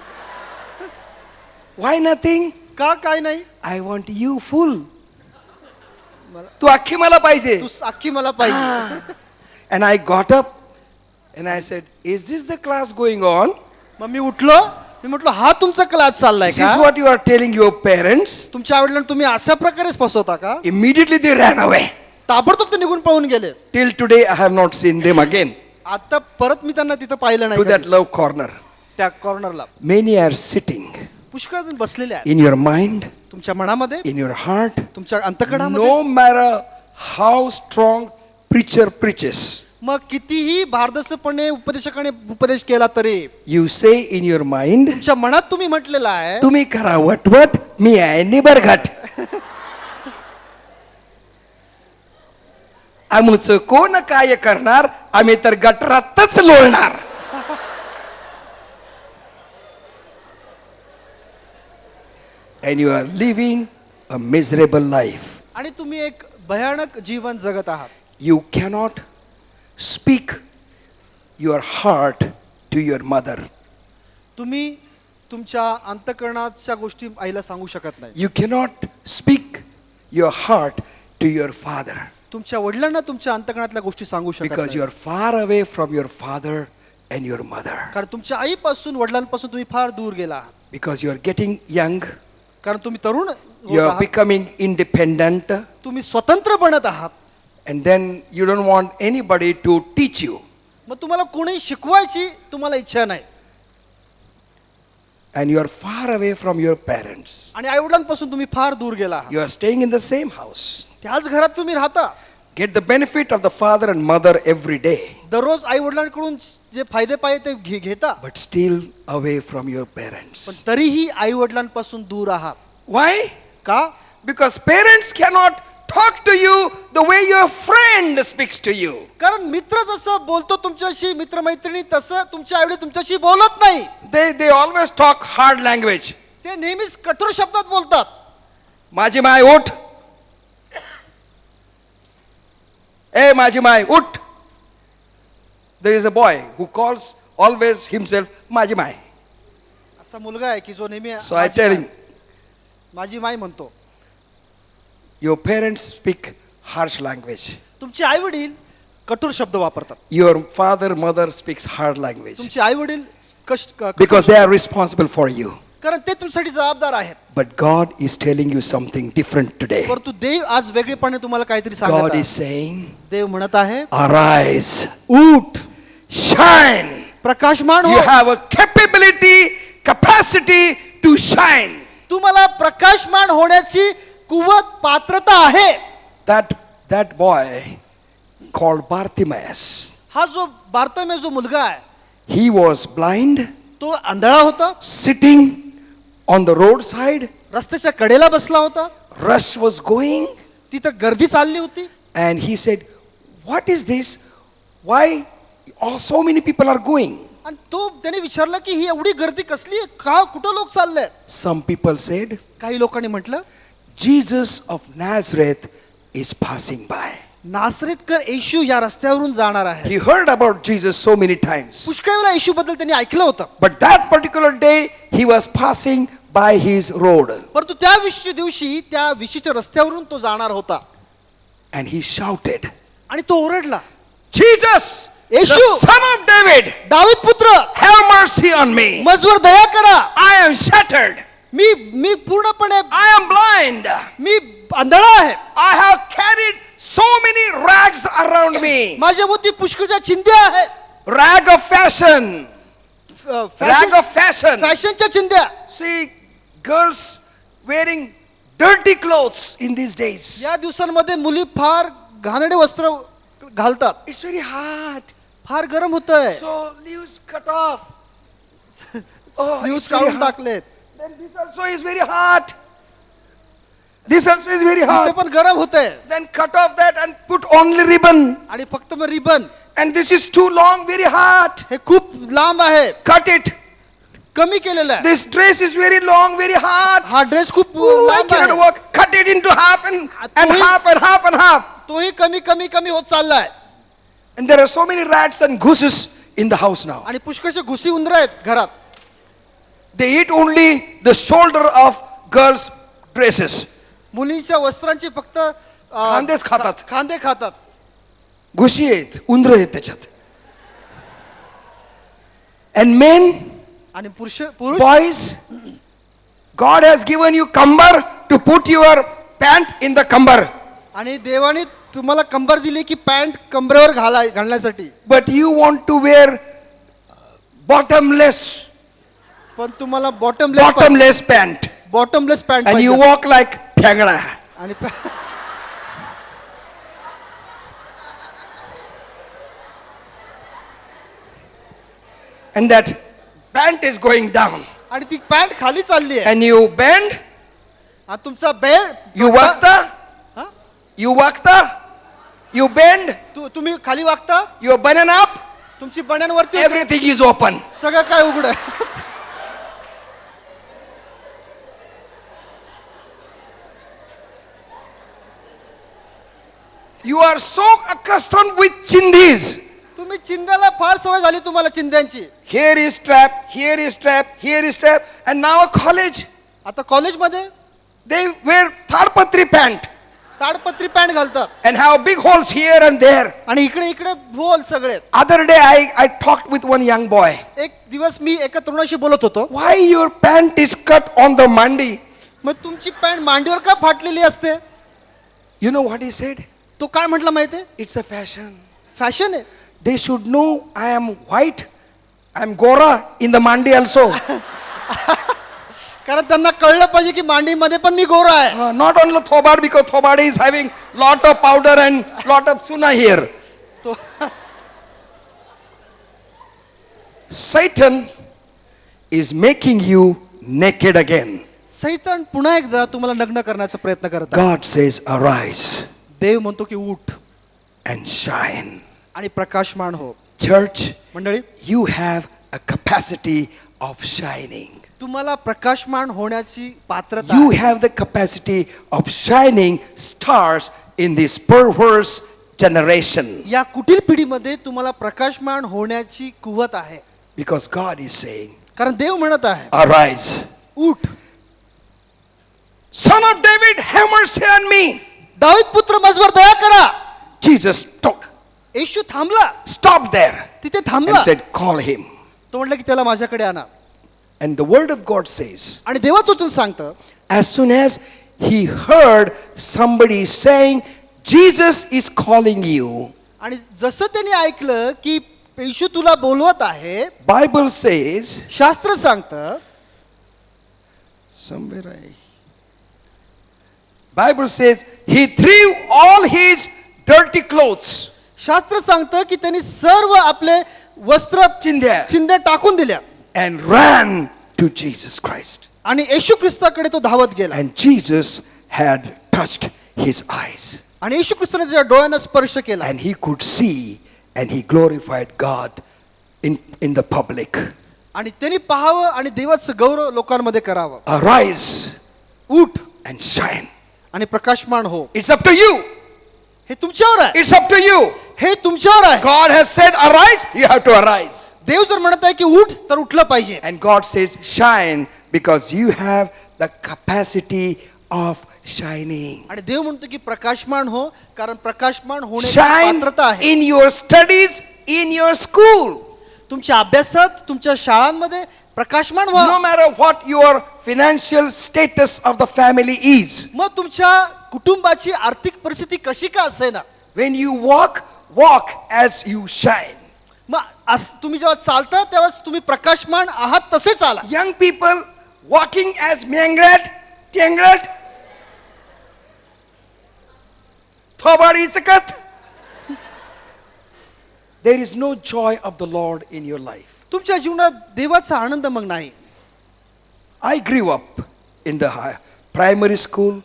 Why nothing? का काय नाही? I want you full. तू अख्खी मला पाहिजे. तू अख्खी मला पाहिजे. And I got up and I said, is this the class going on? मग मी उठलो. मी म्हटलं हा तुमचा क्लास चाललाय This is का? what you are telling your parents? तुमच्या आईवडिलांना तुम्ही अशा प्रकारेच फसवता का? Immediately they ran away. ताबडतोब ते निघून पळून गेले. Till today I have not seen them again. आता परत मी त्यांना तिथं पाहिलं To नाही that कधीच. love corner. त्या कॉर्नरला Many are sitting पुष्कळ जण बसलेले आहेत. in your mind, तुमच्या मनामध्ये, in your heart. तुमच्या अंतकणामध्ये. No matter how strong preacher preaches, मग कितीही भारदस्तपणे उपदेशकाने उपदेश केला तरी you say in your mind, तुमच्या मनात तुम्ही म्हटलेलं आहे तुम्ही करा वटवट, मी आहे निबरघट. आमचं कोण काय करणार, आम्ही तर गटरातच लोळणार. And you are living a miserable life. आणि तुम्ही एक भयानक जीवन जगत आहात. You cannot speak your heart to your mother. तुम्ही तुमच्या अंतकरणाच्या गोष्टी आईला सांगू शकत नाही. You cannot speak your heart to your father तुमच्या वडिलांना तुमच्या अंतकरणातल्या गोष्टी सांगू शकत because you नाही. are far away from your father and your mother. कारण तुमच्या आईपासून वडिलांपासून तुम्ही फार दूर गेला आहात. Because you are getting young, कारण तुम्ही तरुण होत you are आहात. becoming independent, तुम्ही स्वतंत्र बनत आहात. and then you don't want anybody to teach you. मग तुम्हाला कोणी शिकवायची तुम्हाला इच्छा नाही. And you are far away from your parents. आणि आईवडिलांपासून तुम्ही फार दूर गेला आहात. You are staying in the same house. त्याच घरात तुम्ही राहता. Get the benefit of the father and mother every day, दररोज आई वडिलांकडून जे फायदे पाहिजे ते घेता. but still away from your parents. पण तरीही आई वडिलांपासून दूर आहात. Why? का? Because parents cannot talk to you the way your friend speaks to you. कारण मित्र जसं बोलतो तुमच्याशी, मित्रमैत्रिणी तसं तुमच्या आईवडील तुमच्याशी बोलत नाही. They always talk hard language. ते नेहमीच कठोर शब्दात बोलतात. माझी माय उठ. ए माझी माय उठ. There is a boy who calls always himself माझी माय. असा मुलगा आहे की जो नेहमी So I tell him, माझी माय म्हणतो. your parents speak harsh language. तुमचे आई वडील कठोर शब्द वापरतात. Your father, mother speaks hard language. तुमचे आई वडील Because they are responsible for you. कारण ते तुमच्यासाठी जबाबदार आहेत. But God is telling you something different today. परंतु देव आज वेगळेपणे तुम्हाला काहीतरी सांगत God आहे. is saying, देव म्हणत आहे arise, उठ, shine. प्रकाशमान You हो. have a capacity to shine. तुम्हाला प्रकाशमान होण्याची कुवत पात्रता आहे. That boy called Bartimaeus, हा जो बारतमे जो मुलगा आहे he was blind, तो आंधळा होता. sitting on the roadside. रस्त्याच्या कडेला बसला होता. Rush was going, तिथं गर्दी चालली होती. and he said, what is this? Why so many people are going? आणि तो त्याने विचारलं की ही एवढी गर्दी कसली आहे? का कुठं लोक चालले? Some people said, काही लोकांनी म्हटलं Jesus of Nazareth is passing by. नासरेतकर येशू या रस्त्यावरून जाणार आहे. He heard about Jesus so many times. पुष्कळ वेळा येशू बद्दल त्यांनी ऐकलं होतं. But that particular day, he was passing by his road. परंतु त्या विशिष्ट दिवशी त्या विशिष्ट रस्त्यावरून तो जाणार होता. And he shouted, आणि तो ओरडला, Jesus, the Yeshu, son of David, दावीद पुत्र, have mercy on me. मजवर दया करा. I am shattered. मी पूर्णपणे I am blind. मी आंधळा आहे. I have carried so many rags around me. माझ्या भोवती पुष्कळच्या चिंध्या आहेत. Rag of fashion. Rag of fashion. फॅशनच्या चिंध्या. See, girls wearing dirty clothes in these days. या दिवसांमध्ये मुली फार घाणेरडे वस्त्र घालतात. It's very hard. फार गरम होत आहे. So leaves cut off. Oh, news it's very काढून hard. टाकलेत. Then this also is very hard. This also is very ते hard. पण गरम होत आहे. Then cut off that and put only ribbon. आणि फक्त मग ribbon, And this is too long, very hard. हे खूप लांब आहे, Cut it. कमी केलेलं आहे. This dress is very long, very hard. हा ड्रेस खूप Ooh, I लांब cannot आहे. work. Cut it into half and तुम्ही- half and half and half. तोही कमी कमी कमी होत चाललाय. And there are so many rats and gooses in the house now. आणि पुष्कळशे घुसी उंदर आहेत घरात. They eat only the shoulder of girls' dresses. मुलींच्या वस्त्रांची फक्त खांदेच खातात. खांदे खातात. घुशी आहेत, उंदर आहेत त्याच्यात. And men, आणि पुरुष boys, God has given you kambar to put your pant in the kambar. आणि देवाने तुम्हाला कंबर दिली की पॅन्ट कंबरेवर घालण्यासाठी. But you want to wear bottomless पण तुम्हाला bottomless pant. Pant And you walk like phangda. आणि And that pant is going down. आणि ती पॅन्ट खाली चालली आहे. And you bend, आणि तुमचा belt you wakta, you bend, तुम्ही खाली वागता, you button up, तुमची बन्यांवरती everything is open. सगळं काय उघड आहे. You are so accustomed with chindis. तुम्ही चिंध्याला फार सवय झाली तुम्हाला चिंध्यांची. Here is strap, here is strap, here is strap. And now a college, आता कॉलेजमध्ये they wear thadpatri pant ताडपत्री पॅन्ट घालतात and have big holes here and there. आणि इकडे इकडे बोल सगळे. Other day I talked with one young boy. एक दिवस मी एका तरुणाशी बोलत होतो. Why your pant is cut on the mandi? मग तुमची पॅन्ट मांडीवर का फाटलेली असते? You know what he said? तो काय म्हटलं माहितीये? It's a fashion. फॅशन आहे. They should know I am white. I am Gora in the mandi also. कारण त्यांना कळलं पाहिजे की मांडीमध्ये पण मी गोरा आहे. Not only Thobad, because Thobad is having lot of powder and lot of chuna here. तो Satan is making you naked again. सैतान पुन्हा एकदा तुम्हाला नग्न करण्याचा प्रयत्न करत आहे. God says, arise देव म्हणतो की उठ and shine. आणि प्रकाशमान हो. Church, मंडळी, you have a capacity of shining. तुम्हाला प्रकाशमान होण्याची पात्रता You आहे. have the capacity of shining stars in this perverse generation. या कुटील पिढीमध्ये तुम्हाला प्रकाशमान होण्याची कुवत आहे. Because God is saying, कारण देव म्हणत आहे arise. उठ. Son of David, have mercy on me. दावीद पुत्र माझवर दया करा. Jesus stopped. येशू थांबला. Stopped there. तिथे And थांबला. said, call him. तो म्हटलं की त्याला माझ्याकडे आणा. And the word of God says, आणि देवाचं वचन सांगतं as soon as he heard somebody saying, Jesus is calling you, आणि जसं त्यांनी ऐकलं की येशू तुला बोलवत आहे, Bible says, शास्त्र सांगतं somewhere Bible says, he threw all his dirty clothes, शास्त्र सांगतं की त्यांनी सर्व आपले वस्त्र चिंध्या, चिंध्या टाकून दिल्या and ran to Jesus Christ. आणि येशू ख्रिस्ताकडे तो धावत गेला. And Jesus had touched his eyes. आणि येशू ख्रिस्ताने त्याच्या डोळ्यांना स्पर्श केला. And he could see and he glorified God in the public. आणि त्यांनी पाहावं आणि देवाचं गौरव लोकांमध्ये करावं. Arise उठ and shine. आणि प्रकाशमान हो. It's up to you. हे तुमच्यावर आहे. It's up to you. हे तुमच्यावर आहे. God has said arise, you have to arise. देव जर म्हणत आहे की उठ तर उठलं पाहिजे. And God says shine because you have the capacity of shining. आणि देव म्हणतो की प्रकाशमान हो कारण प्रकाशमान होण्याची Shine पात्रता आहे. in your studies, in your school. तुमच्या अभ्यासात, तुमच्या शाळांमध्ये प्रकाशमान व्हा. No matter what your financial status of the family is. मग तुमच्या कुटुंबाची आर्थिक परिस्थिती कशी का असेना, When you walk, walk as you shine. मग तुम्ही जेव्हा चालता तेव्हा तुम्ही प्रकाशमान आहात तसे चाला. Young people walking as Mangrat, Tangrat, थोबाड इचकत. There is no joy of the Lord in your life. तुमच्या जीवनात देवाचा आनंद मग नाही. I grew up in the primary school,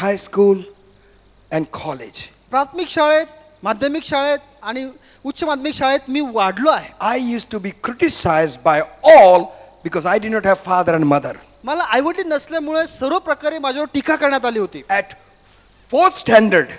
high school, and college. प्राथमिक शाळेत, माध्यमिक शाळेत आणि उच्च माध्यमिक शाळेत मी वाढलो आहे. I used to be criticized by all because I did not have father and mother. मला आईवडील नसल्यामुळे सर्व प्रकारे माझ्यावर टीका करण्यात आली होती. At fourth standard,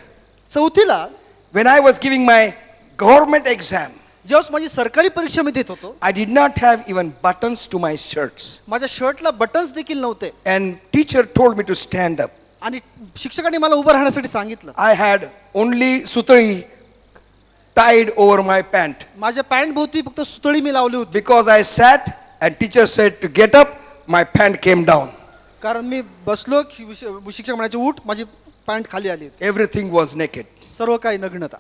चौथीला when I was giving my government exam, जेव्हा माझी सरकारी परीक्षा मी देत होतो, I did not have even buttons to my shirts. माझ्या शर्टला बटन्स देखील नव्हते And teacher told me to stand up. आणि शिक्षकांनी मला उभं राहण्यासाठी सांगितलं. I had only sutri tied over my pant. माझ्या पॅन्ट भोवती फक्त सुतळी मी लावली होती. Because I sat and teacher said to get up, my pant came down. कारण मी बसलो की शिक्षक म्हणायचे उठ, माझी पॅन्ट खाली आली होती. Everything was naked. सर्व काही नग्नता.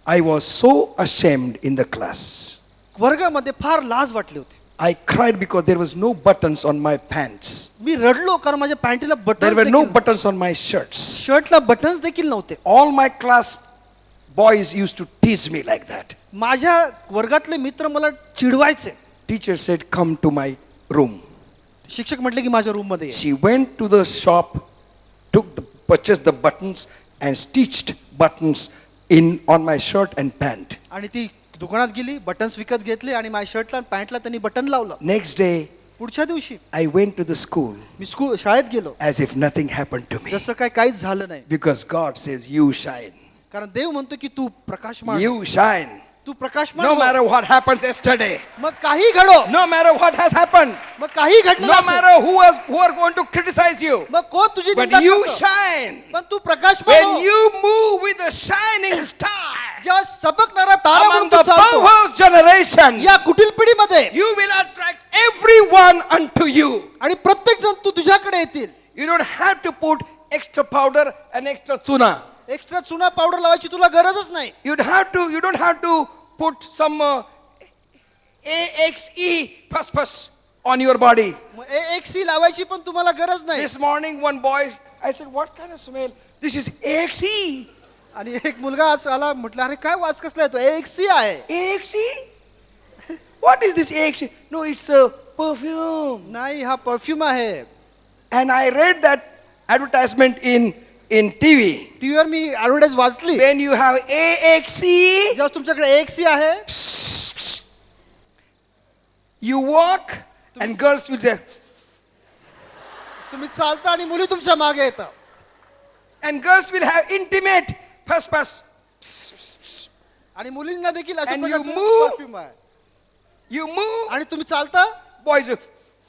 I was so ashamed in the class. वर्गामध्ये फार लाज वाटली होती. I cried because there was no buttons on my pants. मी रडलो कारण माझ्या पॅन्टीला There बटन्स were no देखील buttons on my shirts. शर्टला बटन्स देखील नव्हते. All my class boys used to tease me like that. माझ्या वर्गातले मित्र मला चिडवायचे. Teacher said, come to my room. शिक्षक म्हटले की माझ्या रूम मध्ये ये. She went to the shop, purchased the buttons and stitched buttons on my shirt and pant. आणि ती दुकानात गेली, बटन्स विकत घेतले आणि माझ्या शर्टला आणि पॅन्टला त्यांनी बटन लावलं. Next day, पुढच्या दिवशी I went to the school मी शाळेत गेलो as if nothing happened to me. जसं काय काहीच झालं नाही. Because God says, you shine. कारण देव म्हणतो की तू प्रकाशमान You shine. तू प्रकाशमान No हो. matter what happens yesterday. मग काही घडो, No matter what has happened. मग काही घडलं No नसेल, matter who are going to criticize you. मग कोण तुझी But निंदा you करतं? shine. पण तू प्रकाशमान When हो. you move with a shining star जेव्हा चमकणारा तारा among म्हणून तू the चालतो, perverse generation, या कुटील पिढीमध्ये you will attract everyone unto you. आणि प्रत्येक जण तू तुझ्याकडे येतील. You don't have to put extra powder and extra tuna. Extra चुना पावडर लावायची तुला गरजच नाही. You don't have to put some AXE pus on your body. मग AXE लावायची पण तुम्हाला गरज नाही. This morning one boy, I said, what kind of smell? This is AXE. आणि एक मुलगा असं आला, म्हटलं अरे काय वास कसला येतो? AXE आहे. AXE? What is this AXE? No, it's a perfume. नाही, हा परफ्यूम आहे. And I read that advertisement in TV. टीव्हीवर मी ऍडव्हर्टाईज वाचली. When you have AXE, जेव्हा तुमच्याकडे AXE आहे, you walk and girls will say, तुम्ही चालता आणि मुली तुमच्या मागे येतात. and girls will have intimate pus. आणि मुलींना देखील अशा And you प्रकारचं move. परफ्यूम आहे. You move, आणि तुम्ही चालता boys.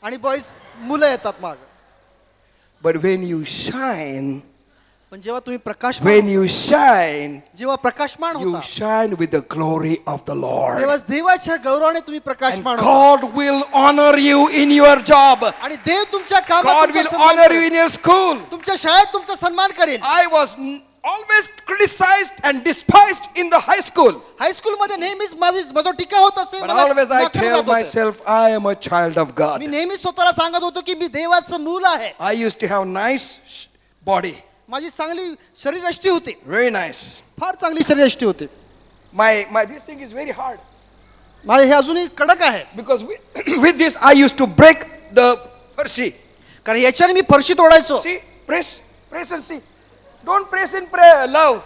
आणि बॉईज मुलं येतात माग. But when you shine, पण जेव्हा तुम्ही प्रकाश when you shine, जेव्हा प्रकाशमान you होता, shine with the glory of the Lord. तेव्हा देवाच्या गौरवाने तुम्ही And प्रकाशमान होता. God will honor you in your job. आणि देव तुमच्या कामात God तुमचा will सन्मान honor you करेल. in your school. तुमच्या शाळेत तुमचा सन्मान करेल. I was always criticized and despised in the high school. High school मध्ये नेहमीच माझा टीका होत असे. But मला always I नाकारलं tell जात होतं. myself, I am a child of me God. नेहमी स्वतःला सांगत होतो की मी देवाचं मूल आहे. I used to have nice body. माझी चांगली शरीरयष्टी होती. Very nice. फार चांगली शरीरयष्टी होती. This thing is very hard. माझे हे अजूनही कडक आहे. Because with this I used to break the Percy. कारण याच्याने मी फरशी तोडायचो. See, press and see. Don't press in prayer, love.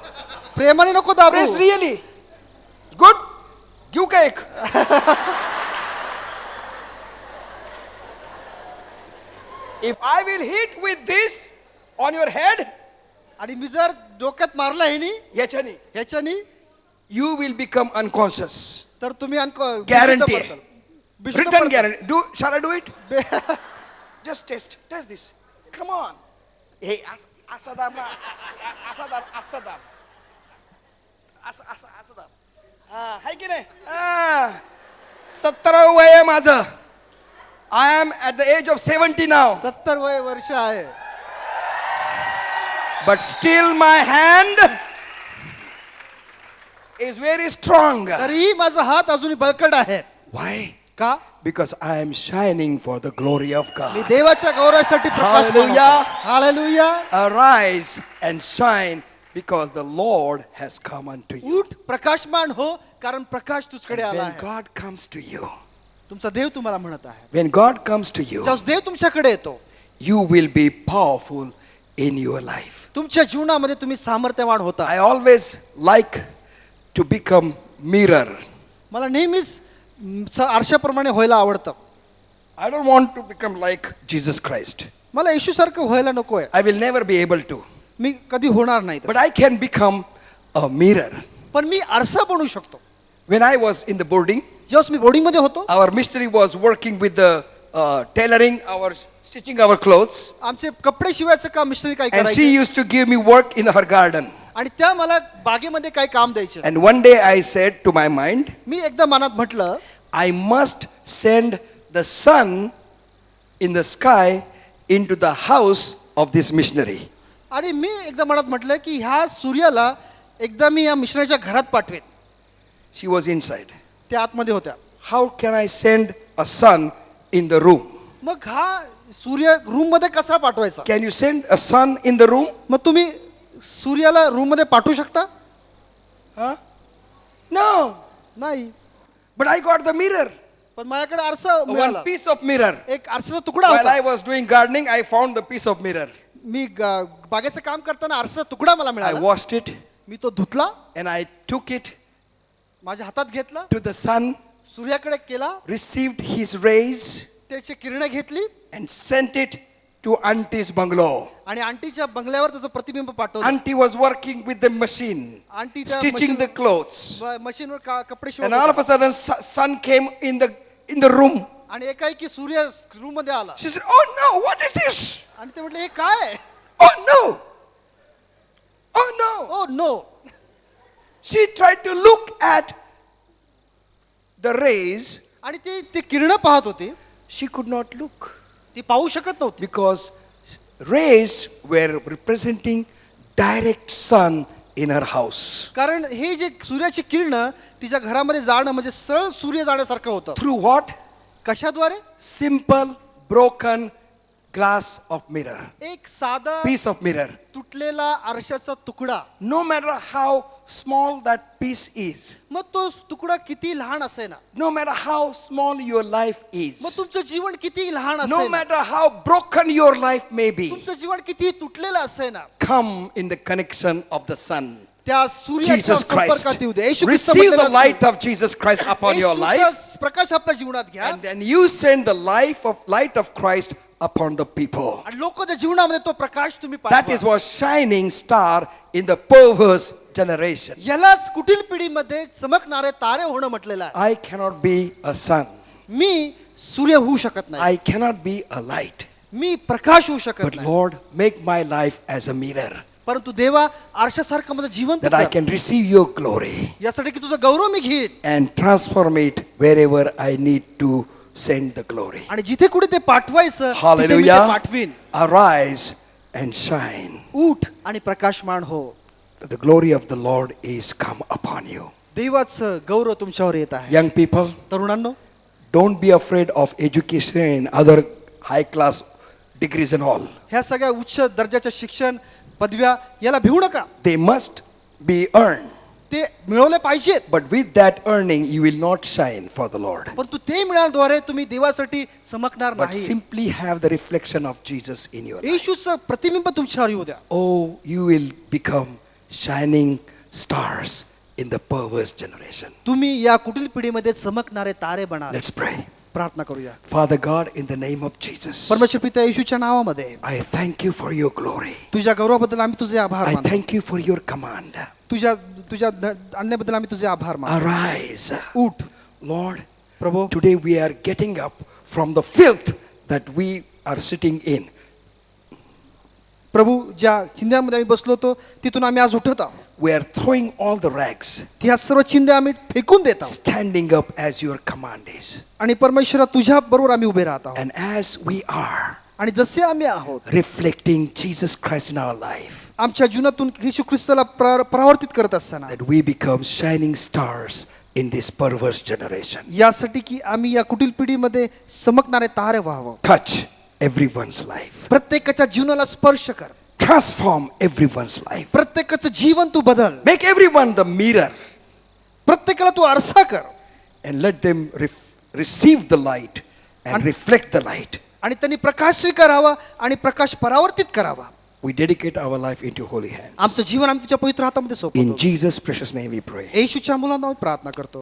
प्रेमाने नको दाबू. Press really. Good. Give cake. If I will hit with this on your head, आणि मी जर डोक्यात मारला ह्यानी याच्यानी, ह्याच्यानी you will become unconscious. तर तुम्ही Guarantee. Written guarantee. Shall I do it? guarantee. Just test this. Come on. Hey, असा दाब ना. असा दाब. असं दाब. हाय की नाही? 17 वय आहे माझं. I am at the age of 70 now. 70 वय वर्ष आहे. But still my hand is very strong. तरीही माझा हात अजूनही बळकट आहे. Why? का? Because I am shining for the glory of me God. देवाच्या गौरवासाठी प्रकाश Hallelujah. Hallelujah. Arise and shine, because the Lord has come unto you. उठ प्रकाशमान हो कारण प्रकाश तुझकडे And आला when आहे. God comes to you, तुमचा देव तुम्हाला म्हणत आहे. when God comes to you, जेव्हा देव तुमच्याकडे येतो you will be powerful in your life. तुमच्या जीवनामध्ये तुम्ही सामर्थ्यवान होता. I always like to become mirror. मला नेहमीच आरशाप्रमाणे व्हायला आवडतं. I don't want to become like Jesus Christ. मला येशूसारखं व्हायला नकोय. I will never be able to. मी कधी होणार नाही But तसं. I can become a mirror. पण मी आरसा बनू शकतो. When I was in the boarding, जेव्हा मी बोर्डिंग मध्ये होतो our missionary was working with the tailoring, stitching our clothes. आमचे कपडे शिवायचं काम मिशनरी काय And she करायचे used to give me work in her garden. आणि त्या मला बागेमध्ये काही काम द्यायचे. And one day I said to my mind, मी एकदा मनात म्हटलं I must send the sun in the sky into the house of this missionary. आणि मी एकदा मनात म्हटलं की ह्या सूर्याला एकदा मी या मिशनरीच्या घरात पाठवेन. She was inside. त्या आतमध्ये होत्या. How can I send a sun in the room? मग हा सूर्य रूम मध्ये कसा पाठवायचा? Can you send a sun in the room? मग तुम्ही सूर्याला रूम मध्ये पाठवू शकता? Huh? No. नाही. But I got the mirror. पण माझ्याकडे आरसा मिळाला. One piece of mirror. एक आरसाचा तुकडा While I होता. was doing gardening, I found the piece of mirror. मी बागेचं काम करताना आरसाचा तुकडा मला I मिळाला. washed it मी तो धुतला, and I took it माझ्या हातात घेतला, to the sun, सूर्याकडे केला, received his rays, त्याची किरणं घेतली and sent it to Auntie's bungalow. आणि आंटीच्या बंगल्यावर त्याचं प्रतिबिंब पाठवलं. Auntie was working with the machine, aunty त्या stitching the clothes. मशीनवर कपडे And शिवत all of होत्या. a sudden, sun came in the room. आणि एकाएकी सूर्य रूम मध्ये आला She said, "Oh no, what is this? आणि ते म्हटले हे काय? Oh no! Oh no!" Oh no. She tried to look at the rays. आणि ती किरणं पाहत होती. She could not look ती पाहू शकत नव्हती because rays were representing direct sun in her house. कारण हे जे सूर्याची किरणं तिच्या घरामध्ये जाणं म्हणजे सरळ सूर्य जाण्यासारखं होतं. Through what? कशाद्वारे? Simple, broken glass of mirror. एक साधा Piece of mirror. तुटलेला आरशाचा तुकडा. No matter how small that piece is, मग तो तुकडा किती लहान असेना, no matter how small your life is, मग तुमचं जीवन किती लहान no असेना, matter how broken your life may be, तुमचं जीवन किती तुटलेलं असेना, come in the connection of the sun. त्या सूर्याच्या Jesus Christ. संपर्कात येऊ दे. येशू ख्रिस्त Receive the म्हटलेला light of Jesus Christ upon your life, येशूचा प्रकाश आपल्या जीवनात घ्या and then you send the light of Christ upon the people. आणि लोकांच्या जीवनामध्ये तो प्रकाश तुम्ही That is पाठवा. what shining star in the perverse generation. यालाच कुटील पिढीमध्ये चमकणारे तारे होणं म्हटलेलं आहे. I cannot be a sun. मी सूर्य होऊ शकत नाही, I cannot be a light. मी प्रकाश होऊ शकत But नाही, Lord, make my life as a mirror परंतु देवा आरशासारखं माझं जीवन that I can receive your glory यासाठी की तुझा गौरव मी घेईन and transform it wherever I need to send the glory. आणि जिथे कुठे ते पाठवायचं तिथे मी ते Hallelujah. पाठवीन. Arise and shine. उठ आणि प्रकाशमान हो. The glory of the Lord is come upon you. देवाचं गौरव तुमच्यावर येत आहे. Young people, तरुणांनो, don't be afraid of education and other high class degrees and all. ह्या सगळ्या उच्च दर्जाच्या शिक्षण पदव्या याला भिवू नका. They must be earned. ते मिळवले पाहिजेत, But with that earning, you will not shine for the Lord. परंतु ते मिळाल्याद्वारे तुम्ही देवासाठी चमकणार But नाही. simply have the reflection of Jesus in your life. येशूचं प्रतिबिंब तुमच्यावर येऊ द्या. Oh, you will become shining stars in the perverse generation. तुम्ही या कुटील पिढीमध्ये चमकणारे तारे बना. Let's pray. प्रार्थना करूया. Father God, in the name of Jesus, परमेश्वर पिता येशूच्या नावामध्ये I thank you for your glory. तुझ्या गौरवाबद्दल आम्ही तुझे आभार I मानतो. thank you for your command. तुझ्या तुझ्या आणण्याबद्दल आम्ही तुझे आभार मानतो. Arise. उठ Lord, Prabhu. today we are getting up from the filth that we are sitting in. प्रभू, ज्या चिंध्यामध्ये आम्ही बसलो होतो तिथून आम्ही आज उठत आहोत. We are throwing all the rags, ह्या सर्व चिंध्या आम्ही फेकून देत आहोत standing up as your command is. आणि परमेश्वरा तुझ्या बरोबर आम्ही उभे राहत आहोत. And as we are आणि जसे आम्ही आहोत reflecting Jesus Christ in our life, आमच्या जीवनातून येशू ख्रिस्ताला परावर्तित करत असताना that we become shining stars in this perverse generation. यासाठी की आम्ही या कुटील पिढीमध्ये चमकणारे तारे व्हावं. Touch everyone's life. प्रत्येकाच्या जीवनाला स्पर्श कर. Transform everyone's life. प्रत्येकाचं जीवन तू बदल. Make everyone the mirror प्रत्येकाला तू आरसा कर and let them receive the light and reflect the light. आणि त्यांनी प्रकाश स्वीकारावा आणि प्रकाश परावर्तित करावा. We dedicate our life into holy hands. आमचं जीवन आम्ही तुझ्या पवित्र हातामध्ये In सोपवतो. Jesus' precious name we pray. येशूच्या मुलांना आम्ही प्रार्थना करतो.